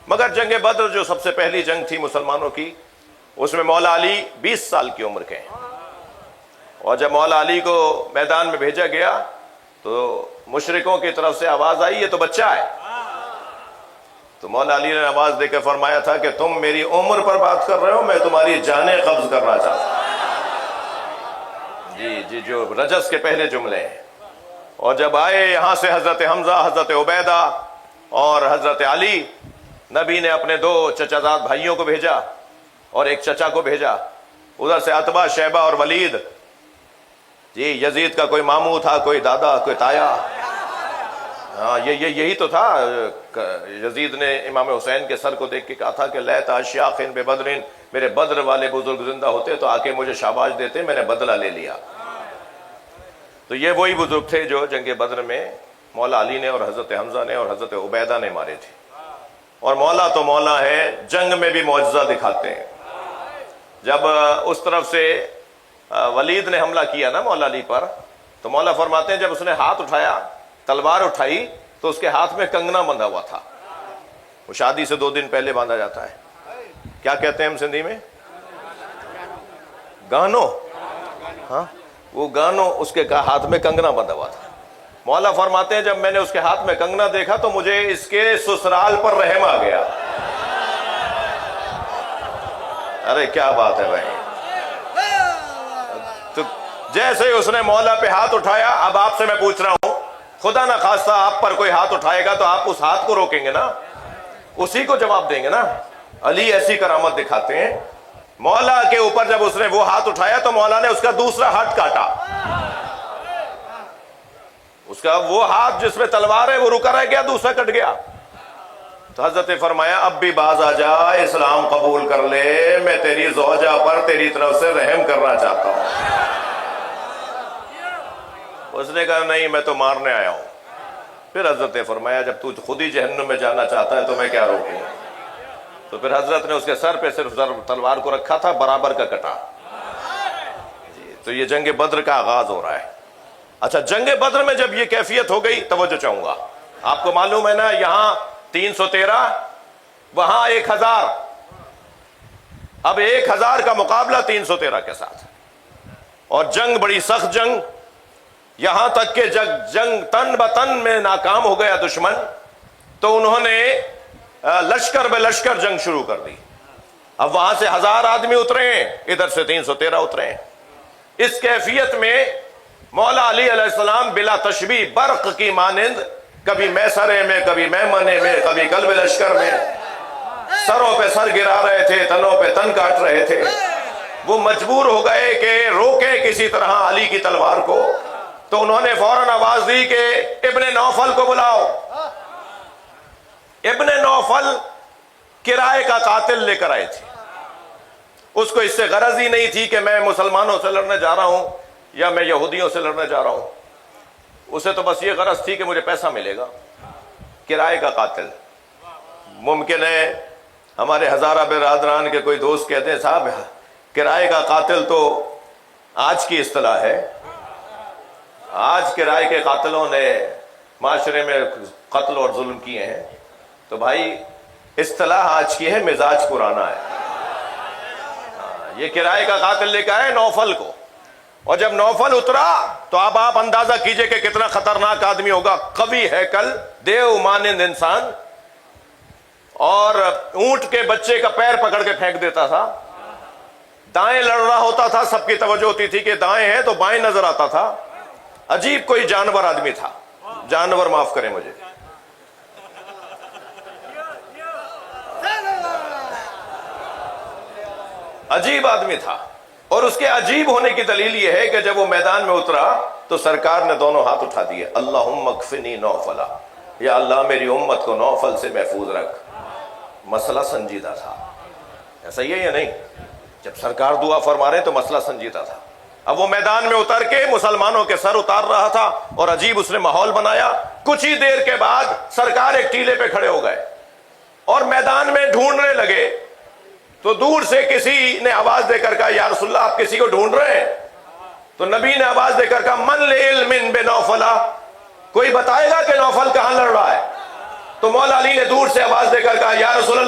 مگر جنگ بدر جو سب سے پہلی جنگ تھی مسلمانوں کی، اس میں مولا علی 20 سال کی عمر کے ہیں، اور جب مولا علی کو میدان میں بھیجا گیا تو مشرکوں کی طرف سے آواز آئی یہ تو بچہ ہے، تو مولا علی نے آواز دے کے فرمایا تھا کہ تم میری عمر پر بات کر رہے ہو، میں تمہاری جانیں قبض کرنا چاہتا ہوں۔ جی جو رجس کے پہلے جملے ہیں۔ اور جب آئے یہاں سے حضرت حمزہ، حضرت عبیدہ اور حضرت علی، نبی نے اپنے 2 چچا زاد بھائیوں کو بھیجا اور ایک چچا کو بھیجا، ادھر سے عتبہ، شیبہ اور ولید۔ جی یزید کا کوئی ماموں تھا، کوئی دادا، کوئی تایا، ہاں یہی تو تھا۔ یزید نے امام حسین کے سر کو دیکھ کے کہا تھا کہ لیت اشیاخ بے بدرین، میرے بدر والے بزرگ زندہ ہوتے تو آ کے مجھے شاباش دیتے، میں نے بدلہ لے لیا۔ تو یہ وہی بزرگ تھے جو جنگ بدر میں مولا علی نے اور حضرت حمزہ نے اور حضرت عبیدہ نے مارے تھے۔ اور مولا تو مولا ہے، جنگ میں بھی معجزہ دکھاتے ہیں۔ جب اس طرف سے ولید نے حملہ کیا نا مولا علی پر، تو مولا فرماتے ہیں جب اس نے ہاتھ اٹھایا، تلوار اٹھائی، تو اس کے ہاتھ میں کنگنا بندھا ہوا تھا، وہ شادی سے 2 دن پہلے باندھا جاتا ہے، کیا کہتے ہیں ہم سندھی میں؟ گانو، ہاں وہ گانو، اس کے ہاتھ میں کنگنا بندھا ہوا تھا۔ مولا فرماتے ہیں جب میں نے اس کے ہاتھ میں کنگنا دیکھا تو مجھے اس کے سسرال پر رحم آ گیا۔ ارے کیا بات ہے بھائی! تو جیسے ہی اس نے مولا پہ ہاتھ اٹھایا، اب آپ سے میں پوچھ رہا ہوں، خدا نہ خواستہ آپ پر کوئی ہاتھ اٹھائے گا تو آپ اس ہاتھ کو روکیں گے نا، اسی کو جواب دیں گے نا۔ علی ایسی کرامت دکھاتے ہیں، مولا کے اوپر جب اس نے وہ ہاتھ اٹھایا تو مولا نے اس کا دوسرا ہاتھ کاٹا، اس کا وہ ہاتھ جس میں تلوار ہے وہ رکا رہ گیا، دوسرا کٹ گیا۔ تو حضرت فرمایا اب بھی باز آ جا، اسلام قبول کر لے، میں تیری زوجہ پر تیری طرف سے رحم کرنا چاہتا ہوں۔ اس نے کہا نہیں میں تو مارنے آیا ہوں۔ پھر حضرت نے فرمایا جب تو خود ہی جہنم میں جانا چاہتا ہے تو میں کیا روکوں؟ تو پھر حضرت نے اس کے سر پہ صرف تلوار کو رکھا تھا، برابر کا کٹا۔ جی تو یہ جنگ بدر کا آغاز ہو رہا ہے۔ اچھا جنگ بدر میں جب یہ کیفیت ہو گئی، توجہ چاہوں گا، آپ کو معلوم ہے نا یہاں 313، وہاں 1000، اب 1000 کا مقابلہ 313 کے ساتھ، اور جنگ بڑی سخت جنگ، یہاں تک کہ جنگ تن بتن میں ناکام ہو گیا دشمن، تو انہوں نے لشکر بے لشکر جنگ شروع کر دی۔ اب وہاں سے 1000 آدمی اترے ہیں، ادھر سے 313 اترے ہیں۔ اس کیفیت میں مولا علی علیہ السلام بلا تشبیہ برق کی مانند کبھی میسرے میں، کبھی میمنے میں، کبھی قلب لشکر میں سروں پہ سر گرا رہے تھے، تنوں پہ تن کاٹ رہے تھے۔ وہ مجبور ہو گئے کہ روکیں کسی طرح علی کی تلوار کو، تو انہوں نے فوراً آواز دی کہ ابن نوفل کو بلاؤ۔ ابن نوفل کرائے کا قاتل لے کر آئے تھے، اس کو اس سے غرض ہی نہیں تھی کہ میں مسلمانوں سے لڑنے جا رہا ہوں یا میں یہودیوں سے لڑنے جا رہا ہوں، اسے تو بس یہ غرض تھی کہ مجھے پیسہ ملے گا۔ کرائے کا قاتل، ممکن ہے ہمارے ہزارہ برادران کے کوئی دوست کہتے ہیں صاحب کرائے کا قاتل تو آج کی اصطلاح ہے، آج کرائے کے قاتلوں نے معاشرے میں قتل اور ظلم کیے ہیں، تو بھائی اصطلاح آج کی ہے، مزاج پرانا ہے۔ یہ کرائے کا قاتل لے کے آئے نوفل کو، اور جب نوفل اترا تو اب آپ اندازہ کیجئے کہ کتنا خطرناک آدمی ہوگا، قوی ہیکل، دیو مانند انسان، اور اونٹ کے بچے کا پیر پکڑ کے پھینک دیتا تھا، دائیں لڑ رہا ہوتا تھا، سب کی توجہ ہوتی تھی کہ دائیں ہیں تو بائیں نظر آتا تھا۔ عجیب کوئی جانور آدمی تھا، جانور معاف کریں مجھے، عجیب آدمی تھا۔ اور اس کے عجیب ہونے کی دلیل یہ ہے کہ جب وہ میدان میں اترا تو سرکار نے دونوں ہاتھ اٹھا دیے، اللہم اکفنی نوفلا، یا اللہ میری امت کو نوفل سے محفوظ رکھ۔ مسئلہ سنجیدہ تھا، ایسا ہی ہے یا نہیں؟ جب سرکار دعا فرما رہے تو مسئلہ سنجیدہ تھا۔ اب وہ میدان میں اتر کے مسلمانوں کے سر اتار رہا تھا، اور عجیب اس نے ماحول بنایا۔ کچھ ہی دیر کے بعد سرکار ایک ٹیلے پہ کھڑے ہو گئے اور میدان میں ڈھونڈنے لگے، تو دور سے کسی نے آواز دے کر کہا یا رسول اللہ آپ کسی کو ڈھونڈ رہے ہیں؟ تو نبی نے آواز دے کر کہا من لعلم بنوفلا، کوئی بتائے گا کہ نوفل کہاں لڑ رہا ہے؟ تو مولا علی نے دور سے آواز دے کر کہا یا رسول اللہ